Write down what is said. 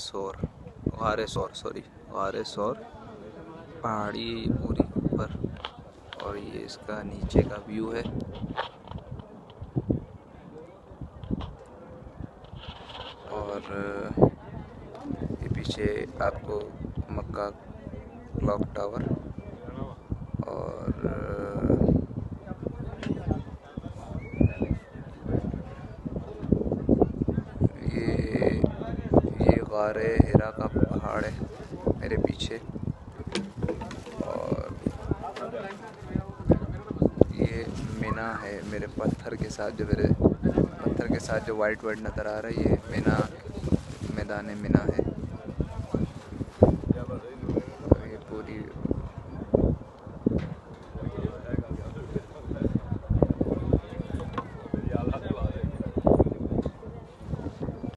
सौर, गारे सौर, सॉरी गारे सौर पहाड़ी पूरी ऊपर। और ये इसका नीचे का व्यू है। और ये पीछे आपको मक्का क्लॉक टावर और ये गारे हिरा का पहाड़ है मेरे पीछे। और ये मीना है मेरे पत्थर के साथ, जो वाइट वाइट नज़र आ रहा है, ये मीना, मैदान मीना है। ये पूरी